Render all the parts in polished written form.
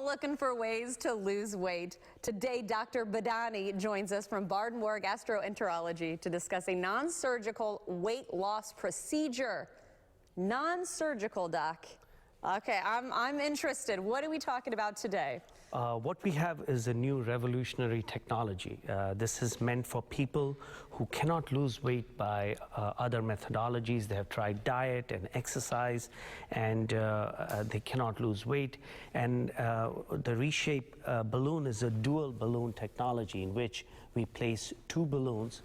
all looking for ways to lose weight. Today, Dr. Badani joins us from Bard-Moore Gastroenterology to discuss a non-surgical weight loss procedure. Non-surgical, Doc. Okay, I'm interested. What are we talking about today? What we have is a new revolutionary technology. This is meant for people who cannot lose weight by other methodologies. They have tried diet and exercise, and they cannot lose weight. And the ReShape balloon is a dual balloon technology in which we place two balloons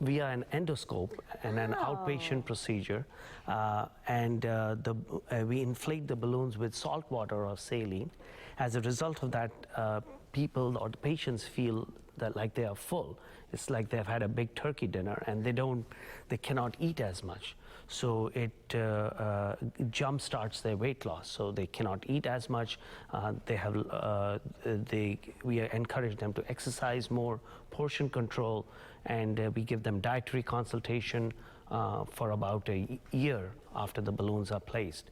via an endoscope and an outpatient procedure, we inflate the balloons with salt water or saline. As a result of that, people or the patients feel that like they are full. It's like they've had a big turkey dinner and they cannot eat as much. So it jump starts their weight loss. So they cannot eat as much. We encourage them to exercise more, portion control, and we give them dietary consultation for about a year after the balloons are placed,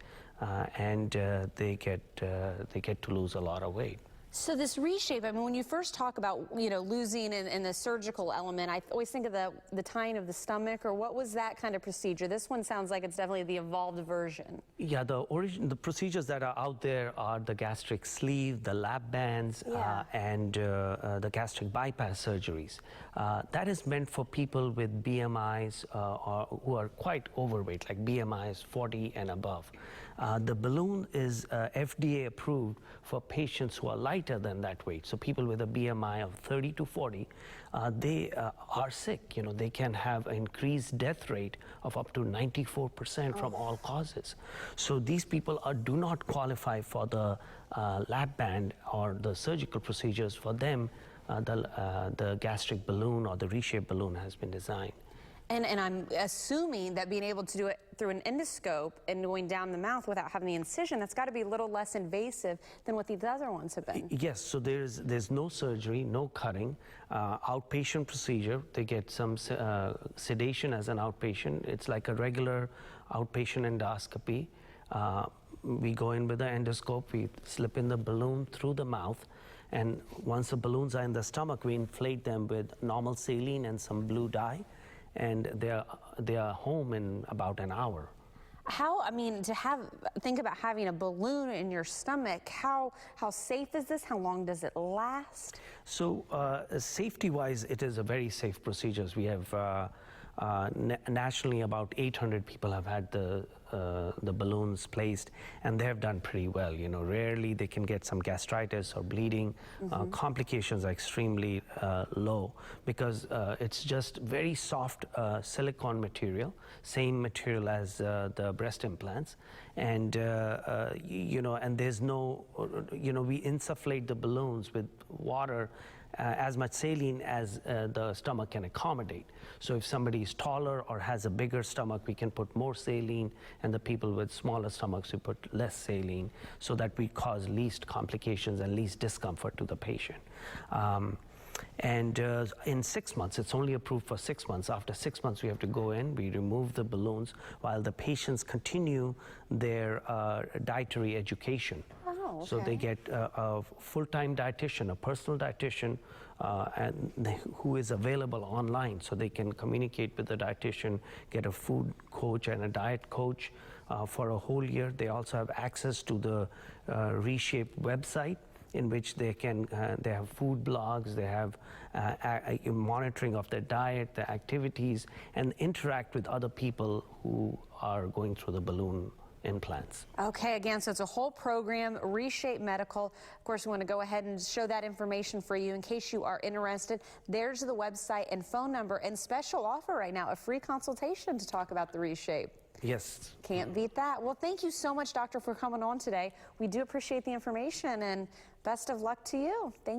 and they get to lose a lot of weight. So this ReShape, I mean, when you first talk about, losing in the surgical element, I always think of the tying of the stomach, or what was that kind of procedure? This one sounds like it's definitely the evolved version. Yeah, the procedures that are out there are the gastric sleeve, the lap bands, and the gastric bypass surgeries. That is meant for people with BMIs who are quite overweight, like BMIs 40 and above. The balloon is FDA approved for patients who are lighter than that weight. So people with a BMI of 30 to 40, they are sick. They can have an increased death rate of up to 94% from all causes. So these people do not qualify for the lap band or the surgical procedures. For them, the gastric balloon or the ReShape balloon has been designed. And I'm assuming that being able to do it through an endoscope and going down the mouth without having the incision, that's got to be a little less invasive than what these other ones have been. Yes, so there's no surgery, no cutting, outpatient procedure. They get some sedation as an outpatient. It's like a regular outpatient endoscopy. We go in with the endoscope, we slip in the balloon through the mouth, and once the balloons are in the stomach, we inflate them with normal saline and some blue dye, and they are home in about an hour. Think about having a balloon in your stomach. How safe is this? How long does it last? So safety-wise, it is a very safe procedure. We have nationally about 800 people have had the balloons placed, and they have done pretty well. Rarely they can get some gastritis or bleeding. Complications are extremely low because it's just very soft silicone material, same material as the breast implants, and and there's no, we insufflate the balloons with water, as much saline as the stomach can accommodate. So if somebody is taller or has a bigger stomach, we can put more saline, and the people with smaller stomachs, we put less saline, so that we cause least complications and least discomfort to the patient. In 6 months, it's only approved for 6 months. After 6 months, we have to go in, we remove the balloons while the patients continue their dietary education. Oh, okay. So they get a full-time dietitian, a personal dietitian, who is available online, so they can communicate with the dietitian, get a food coach and a diet coach for a whole year. They also have access to the ReShape website, in which they have food blogs, they have monitoring of their diet, their activities, and interact with other people who are going through the balloon implants. Okay, again, so it's a whole program, ReShape Medical. Of course, we want to go ahead and show that information for you in case you are interested. There's the website and phone number, and special offer right now, a free consultation to talk about the ReShape. Yes. Can't beat that. Well, thank you so much, Doctor, for coming on today. We do appreciate the information, and best of luck to you. Thank you.